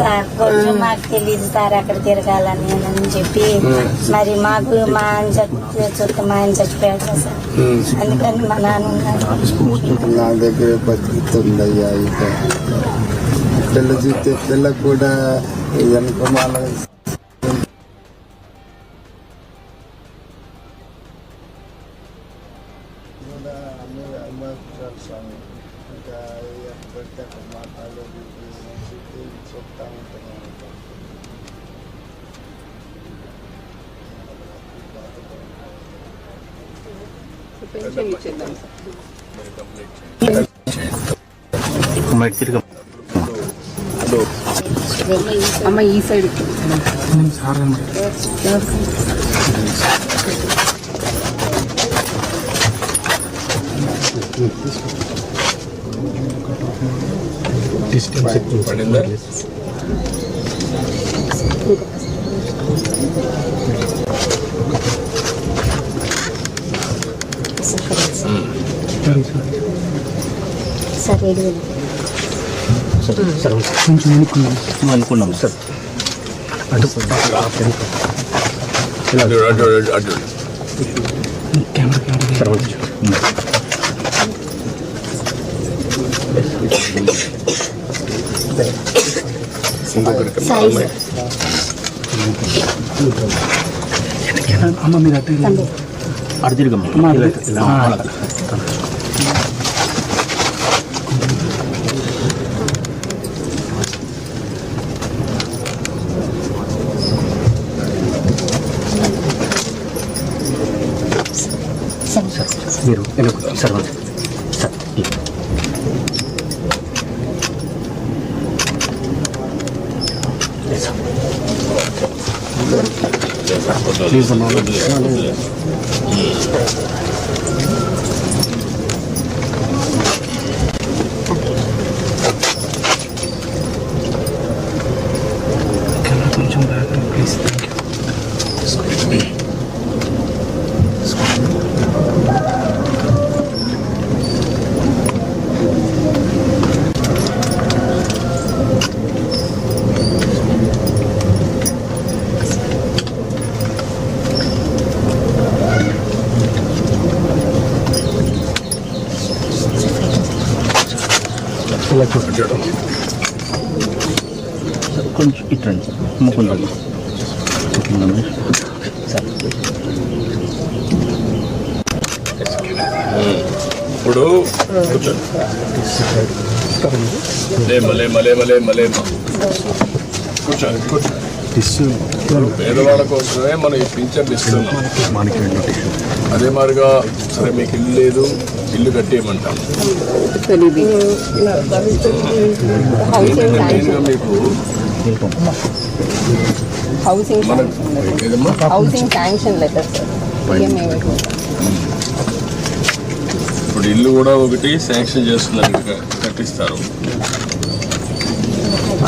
Sir కొంచెం మాకు తెలియదు సార్ అక్కడ తిరగాలని అని చెప్పి మరి మాకు మా ఆయన చూస్తే మా ఆయన చచ్చిపోయాడు కదా సార్, అందుకని మా నాన్న ఉన్నారు. నా దగ్గర బతుకుతుందయ్యా. ఇక పిల్ల చూస్తే పిల్లకు కూడా వెనుకమాల స్వామి. ఇంకా ఎక్కడితే అక్కడ మాట్లాడేది చెప్తా ఉంటాను. అమ్మ ఈ సైడ్ పడిందా? అనుకున్నాం సార్. అటు అమ్మ మీరు అటు తిరగమ్మ. మీరు సార్ సార్ ప్లీజ్ అమ్మా. కొంచెం బ్యాక్ ప్లీజ్. కొంచెం ఇట్రండి కొంచెం ఇప్పుడు పేదవాళ్ళ కోసమే మనం ఈ పింఛన్ ఇస్తున్నాం. అదే మాదిరిగా సరే మీకు ఇల్లు లేదు, ఇల్లు కట్టేయమంటాం. మీకు ఇప్పుడు ఇల్లు కూడా ఒకటి శాంక్షన్ చేస్తున్నారు, కట్టిస్తారు.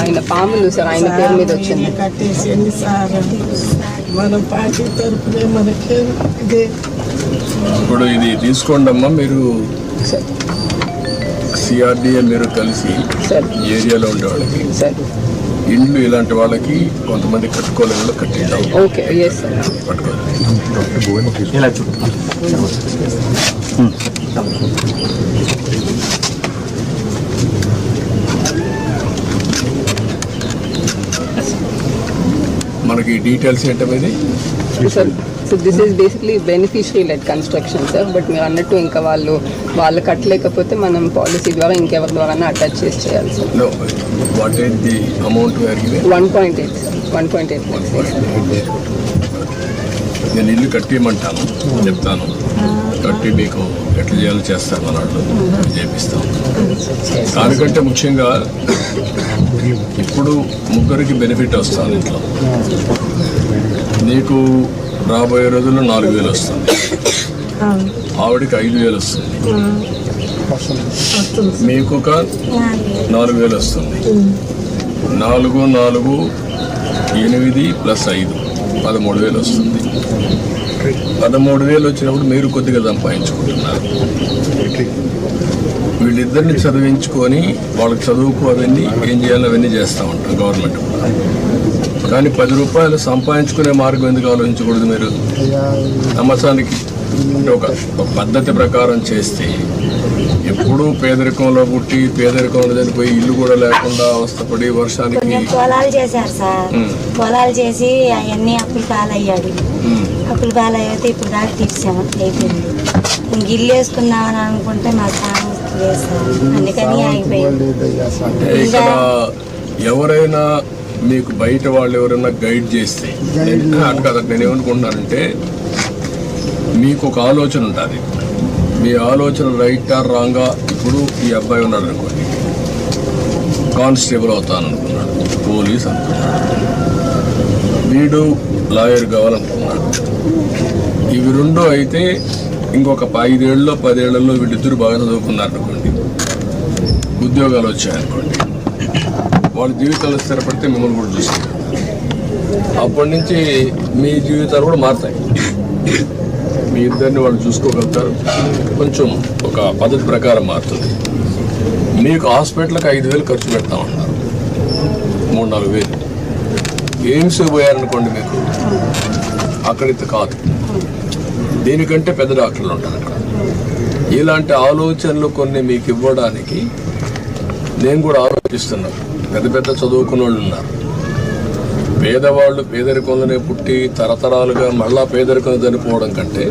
ఆయన పాములు సార్ ఆయన పేరు మీద వచ్చింది. కట్టేసింది సార్, మన పార్టీ తరఫునే మనకి. ఇప్పుడు ఇది తీసుకోండి అమ్మా. మీరు సిఆర్డిఏ మీరు కలిసి ఏరియాలో ఉండే వాళ్ళకి ఇండ్లు ఇలాంటి వాళ్ళకి కొంతమంది కట్టుకోలేకుండా కట్టిద్దాం. మనకి డీటెయిల్స్ ఏంటనేది so this is basically beneficiary lead construction sir. But మీరు అన్నట్టు ఇంకా వాళ్ళు కట్టలేకపోతే మనం పాలసీ ద్వారా ఇంకెవరి ద్వారా అటాచ్ చేసి చేయాలి sir. What is the amount 1.8 sir. 1.8. నేను ఇల్లు కట్టేయమంటాను, చెప్తాను. కట్టి మీకు ఎట్లా చేయాలో చేస్తాను అన్నట్టు చేపిస్తాం. దానికంటే ముఖ్యంగా ఇప్పుడు ముగ్గురికి బెనిఫిట్ వస్తుంది. ఇంట్లో నీకు రాబోయే రోజుల్లో 4,000 వస్తుంది, ఆవిడకి 5,000 వస్తుంది, మీకు ఒక 4,000 వస్తుంది. 4, 4, 8 + 5 13,000 వస్తుంది. 13,000 వచ్చినప్పుడు మీరు కొద్దిగా సంపాదించుకుంటున్నారు. వీళ్ళు వీళ్ళిద్దరిని చదివించుకొని వాళ్ళకి చదువుకు అవన్నీ ఏం చేయాలో అవన్నీ చేస్తూ ఉంటాం గవర్నమెంట్. కానీ 10 రూపాయలు సంపాదించుకునే మార్గం ఎందుకు ఆలోచించకూడదు మీరు? సంవత్సరానికి అంటే ఒక పద్ధతి ప్రకారం చేస్తే ఎప్పుడూ పేదరికంలో పుట్టి పేదరికంలో చనిపోయి ఇల్లు కూడా లేకుండా అవస్థపడి వర్షానికి కొంచెం పొలాలు చేశారు సార్. పొలాలు చేసి అవన్నీ అప్పులు పాలయ్యాడు. అప్పులు పాలయ్యితే ఇప్పుడు దాకా తీర్చాము, అయిపోయింది. ఇంక ఇల్లు వేసుకుందామని అనుకుంటే మా సామర్థ్యం లేదు సార్, అందుకని ఆగిపోయింది. ఇక్కడ ఎవరైనా మీకు బయట వాళ్ళు ఎవరైనా గైడ్ చేస్తే అటు కదా నేను ఏమనుకుంటున్నానంటే, మీకు ఒక ఆలోచన ఉంటుంది. మీ ఆలోచన రైట్ ఆర్ రాంగా. ఇప్పుడు ఈ అబ్బాయి ఉన్నాడు అనుకోండి, కానిస్టేబుల్ అవుతాను అనుకున్నాడు, పోలీస్ అనుకున్నాడు, వీడు లాయర్ కావాలనుకున్నాడు. ఇవి రెండో అయితే ఇంకొక 5 ఏళ్ళలో 10 ఏళ్లలో వీళ్ళిద్దరు బాగా చదువుకున్నారు అనుకోండి, ఉద్యోగాలు వచ్చాయనుకోండి, వాళ్ళ జీవితాలు స్థిరపడితే మిమ్మల్ని కూడా చూస్తారు. అప్పటి నుంచి మీ జీవితాలు కూడా మారుతాయి. మీ ఇద్దరిని వాళ్ళు చూసుకోగలుగుతారు. కొంచెం ఒక పద్ధతి ప్రకారం మారుతుంది. మీకు హాస్పిటల్కి 5,000 ఖర్చు పెడతా ఉన్నారు, 3-4 వేలు. ఎయిమ్స్ పోయారనుకోండి, మీకు అక్కడితే కాదు, దీనికంటే పెద్ద డాక్టర్లు ఉంటారు అక్కడ. ఇలాంటి ఆలోచనలు కొన్ని మీకు ఇవ్వడానికి నేను కూడా ఆలోచిస్తున్నాను. పెద్ద పెద్ద చదువుకున్న వాళ్ళు ఉన్నారు. పేదవాళ్ళు పేదరికంలోనే పుట్టి తరతరాలుగా మళ్ళా పేదరికం చనిపోవడం కంటే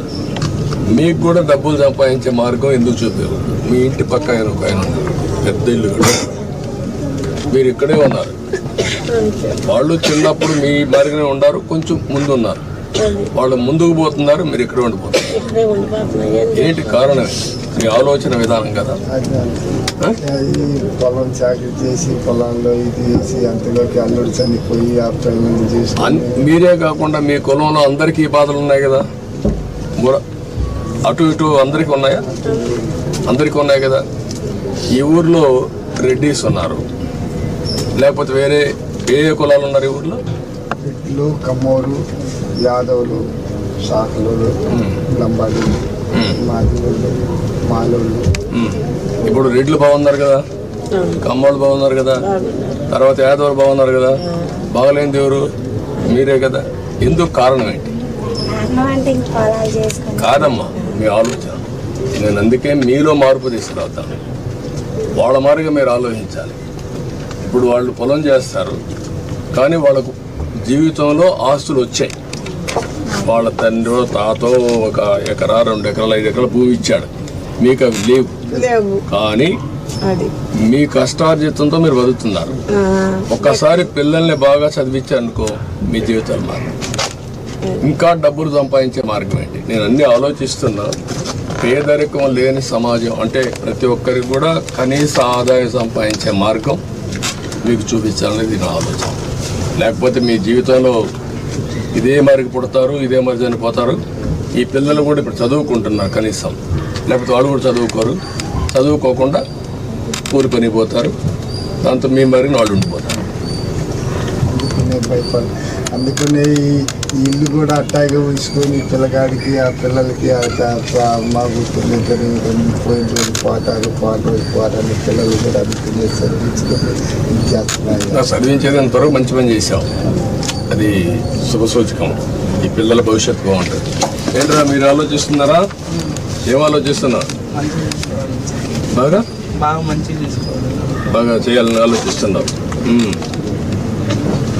మీకు కూడా డబ్బులు సంపాదించే మార్గం ఎందుకు చూపారు? మీ ఇంటి పక్క ఆయన ఒక ఆయన ఉన్నారు, పెద్ద ఇల్లు కూడా, మీరు ఇక్కడే ఉన్నారు. వాళ్ళు చిన్నప్పుడు మీ మార్గనే ఉన్నారు, కొంచెం ముందు ఉన్నారు. వాళ్ళు ముందుకు పోతున్నారు, మీరు ఇక్కడే ఉండిపోతున్నారు. ఏంటి కారణం? మీ ఆలోచన విధానం కదా. పొలం చాకరీ చేసి పొలంలో ఇది చేసి అంతలోకి అల్లుడు చనిపోయి ఆ పిల్లల్ని చేసి మీరే కాకుండా మీ కులంలో అందరికీ బాధలు ఉన్నాయి కదా, అటు ఇటు అందరికీ ఉన్నాయా? అందరికీ ఉన్నాయి కదా. ఈ ఊర్లో రెడ్డిస్ ఉన్నారు, లేకపోతే వేరే ఏ కులాలు ఉన్నారు ఈ ఊర్లో? రెడ్లు, కమ్మోరు, యాదవులు, శాఖలు, లంబాడి, మాదిగోళ్ళు, మాలోళ్ళు. ఇప్పుడు రెడ్లు బాగున్నారు కదా, కమ్మోళ్ళు బాగున్నారు కదా, తర్వాత యాదవులు బాగున్నారు కదా. బాగలేని దేవురు మీరే కదా. ఎందుకు? కారణం ఏంటి? కాదమ్మా, మీ ఆలోచన. నేను అందుకే మీలో మార్పు తీసుకురావుతాను. వాళ్ళ మారిగా మీరు ఆలోచించాలి. ఇప్పుడు వాళ్ళు పొలం చేస్తారు, కానీ వాళ్ళకు జీవితంలో ఆస్తులు వచ్చాయి. వాళ్ళ తండ్రి తాతో 1 ఎకరా 2 ఎకరాలు 5 ఎకరాల భూమి ఇచ్చాడు, మీకు అవి లేవు. కానీ మీ కష్టార్జితంతో మీరు బతుకుతున్నారు. ఒక్కసారి పిల్లల్ని బాగా చదివించారనుకో, మీ జీవితాలు మారు. ఇంకా డబ్బులు సంపాదించే మార్గం ఏంటి? నేను అన్నీ ఆలోచిస్తున్నా. పేదరికం లేని సమాజం అంటే ప్రతి ఒక్కరికి కూడా కనీస ఆదాయం సంపాదించే మార్గం మీకు చూపించాలనేది నా ఆలోచన. లేకపోతే మీ జీవితంలో ఇదే మరికి పుడతారు, ఇదే మరి చనిపోతారు. ఈ పిల్లలు కూడా ఇప్పుడు చదువుకుంటున్నారు కనీసం, లేకపోతే వాళ్ళు కూడా చదువుకోరు. చదువుకోకుండా కూలి పని పోతారు, దాంతో మీ మరిని వాళ్ళు ఉండిపోతారు. అందుకనే ఈ ఇల్లు కూడా అట్టాగే ఉంచుకొని పిల్లగాడికి ఆ పిల్లలకి మాకు పోటాలు పిల్లలు కూడా అందుకునే చదివించుకొని చదివించేది అంతవరకు మంచి పని చేశాం. అది శుభసూచకం. ఈ పిల్లల భవిష్యత్తు బాగుంటుంది. ఏంట్రా మీరు ఆలోచిస్తున్నారా? ఏం ఆలోచిస్తున్నా? బాగా చేయాలని ఆలోచిస్తున్నావు.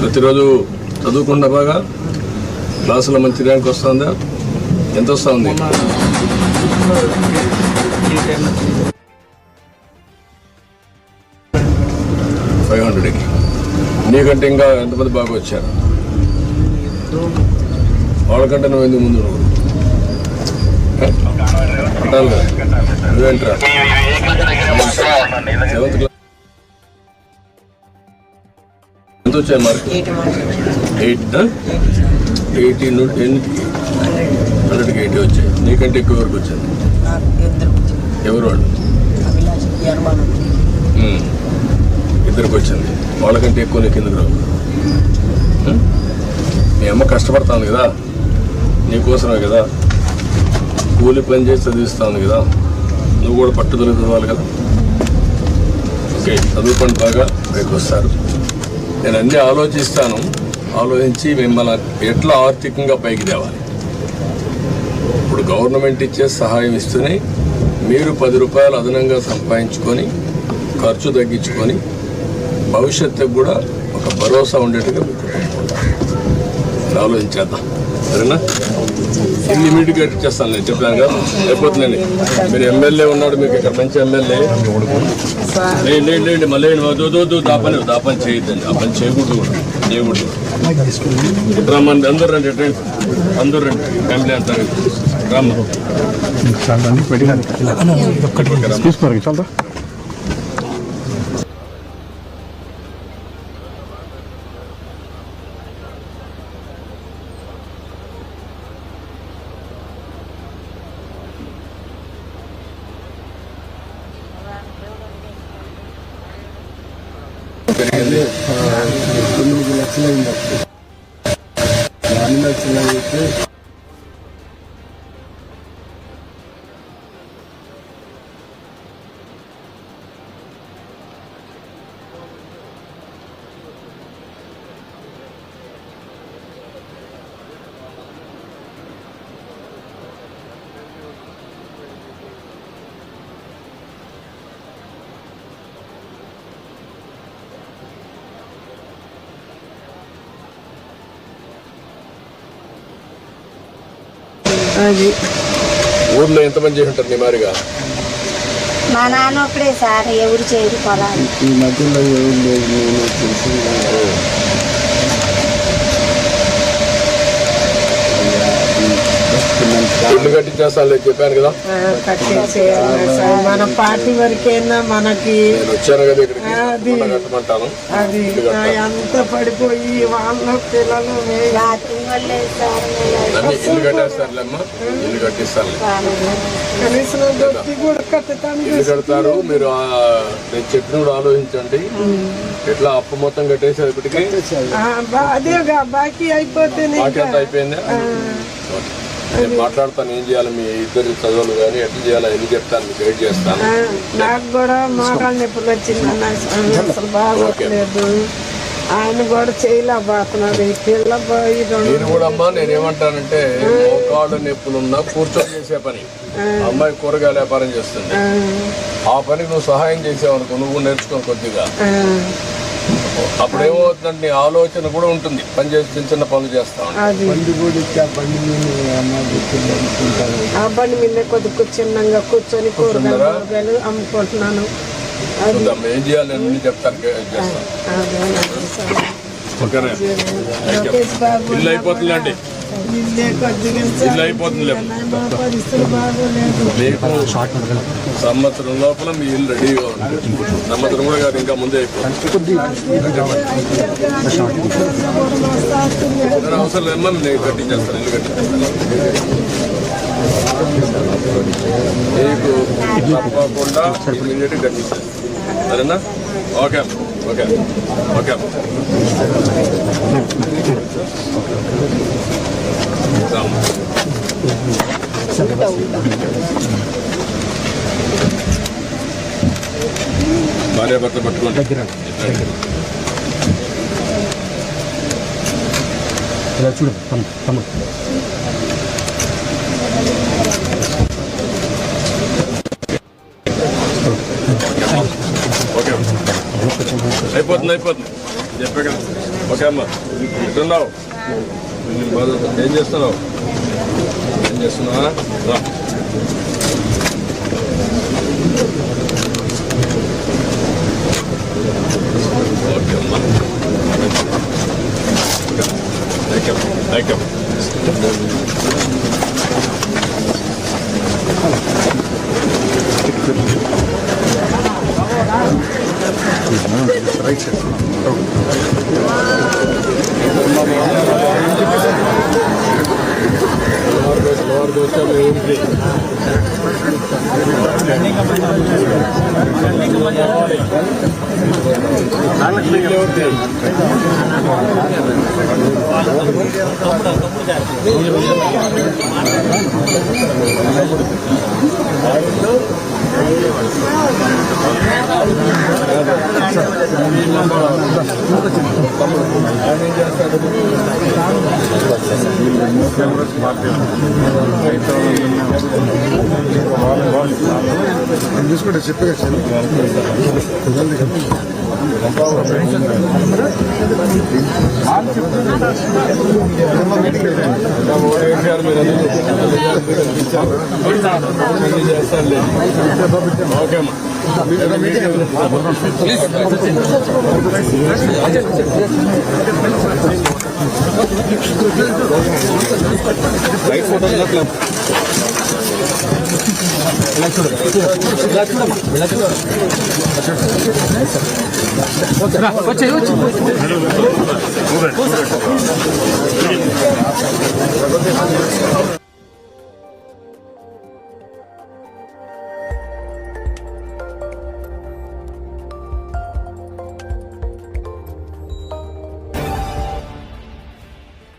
ప్రతిరోజు చదువుకున్నా బాగా క్లాసులో మంచి ర్యాంక్ వస్తుందా? ఎంత వస్తుంది? 500కి. నీకంటే ఇంకా ఎంతమంది బాగా వచ్చారు? వాళ్ళకంటే నువ్వు ఎందుకు ముందు? నువ్వేంట్రా 7th క్లాస్ ఎంత వచ్చాయి మార్క్? 80 నుండి 100కి 80 వచ్చాయి. నీకంటే ఎక్కువ వరకు వచ్చింది. ఎవరు వాళ్ళు? ఇద్దరికి వచ్చింది. వాళ్ళకంటే ఎక్కువ నీకు ఎందుకు రావు? మీ అమ్మ కష్టపడతాను కదా, నీకోసమే కదా, కూలి పని చేసి చదివిస్తాను కదా, నువ్వు కూడా పట్టుదల చదవాలి కదా. ఓకే, చదువుకోండి, బాగా పైకి వస్తారు. నేను అన్నీ ఆలోచిస్తాను, ఆలోచించి మిమ్మల్ని ఎట్లా ఆర్థికంగా పైకి తేవాలి. ఇప్పుడు గవర్నమెంట్ ఇచ్చే సహాయం ఇస్తూనే మీరు 10 రూపాయలు అదనంగా సంపాదించుకొని ఖర్చు తగ్గించుకొని భవిష్యత్తుకు కూడా ఒక భరోసా ఉండేట్టుగా ఆలోచించేద్దాం. సరేనా? ఇమ్మీడియట్గా కట్టించేస్తాను, నేను చెప్పాను కదా, అయిపోతుందండి. మీరు ఎమ్మెల్యే ఉన్నాడు, మీకు ఇక్కడ మంచి ఎమ్మెల్యే. లేండి మళ్ళీ దాపని చేయొద్దండి, ఆ పని చేయకూడదు కూడా, చేయకూడదు. రమ్మండి, అందరూ రండి, అందరూ రండి, ఫ్యామిలీ అంతా రమ్మ. తీసుకోరు చాలా పెరిగింది. 9 లక్షలు అయింది అప్పుడు. 4 లక్షలు అయితే అది ఊర్లో ఎంతమంది చేసి ఉంటారు నీ మారిగా? మా నాన్న ఒక్కడే సార్, ఎవరు చేయరు పొలాలు. ఈ మధ్యలో ఎవరు లేదు, నేను తెలిసి ఇల్లు కట్టించేస్తాను చెప్పాను కదా. కట్టేసేయాలి సార్. మన పార్టీ వరకైనా మనకి నేను వచ్చాను కదా ఇక్కడికి, అది కట్టమంటాను. అది అంత పడిపోయి వాళ్ళ పిల్లలు రాత్రి వాళ్ళే సార్. అన్ని ఇల్లు కట్టేస్తారులేమ్మా, ఇల్లు కట్టిస్తాను. కనీసం దొరికి కూడా కట్టడానికి ఇల్లు కడతారు. మీరు నేను చెప్పిన కూడా ఆలోచించండి. ఎట్లా అప్పు మొత్తం కట్టేసేది ఇప్పటికి అదేగా బాకీ అయిపోతే బాకీ అంతా అయిపోయిందా? నేను మాట్లాడతాను, ఏం చేయాలి, మీ ఇద్దరు చదువులు కానీ ఎట్లా చేయాలో ఎన్ని చెప్తాను, మీకు గైడ్ చేస్తాను. నాకు కూడా మోకాళ్ళ నొప్పులు వచ్చిందన్న, అసలు బాగోట్లేదు. ఆయన కూడా చేయలేకపోతున్నారు. ఈ పిల్ల పోయి నేను కూడా అమ్మా, నేనేమంటానంటే మోకాళ్ళ నొప్పులున్నా కూర్చొని చేసే పని. అమ్మాయి కూరగాయల వ్యాపారం చేస్తుంది, ఆ పనికి నువ్వు సహాయం చేసావనుకో, నువ్వు నేర్చుకొని కొద్దిగా, అప్పుడు ఏమవుతుందంటే నీ ఆలోచన కూడా ఉంటుంది, పని చేసి చిన్న చిన్న పనులు చేస్తావు. బండి కూడా ఇచ్చి ఆ బండి మీద ఆ బండి మీద కొద్దిగా చిన్నగా కూర్చొని కూరగాయలు అమ్ముకుంటున్నాను. ఏం చేయాలి అన్ని చెప్తాను, చేస్తాను. ఓకేనా? ఇల్లు అయిపోతుందండి, ఇల్లు అయిపోతుంది. మీకు సంవత్సరం లోపల మీ ఇల్లు రెడీగా ఉంటుంది. సంవత్సరం కూడా కాదు, ఇంకా ముందే అయిపోతుంది. అవసరం లేదమ్మా, నేను కట్టించేస్తాను, ఇల్లు కట్టించేస్తాను. మీకు తప్పకుండా ఇమీడియట్గా కట్టించేస్తాను. సరేనా? Okay okay okay. భార్య భర్త పట్టుకోండి. చూడు తమ్ముడు ఓకే, అయిపోతుంది చెప్పే కదా. ఓకే అమ్మా, ఎట్టున్నావు? ఏం చేస్తున్నావు? రా. ఓకే అమ్మా, థ్యాంక్ యూ. రైట్ సైడ్ ఆయన ఏం చేస్తాడు? చూసుకుంటే చెప్పగా వచ్చి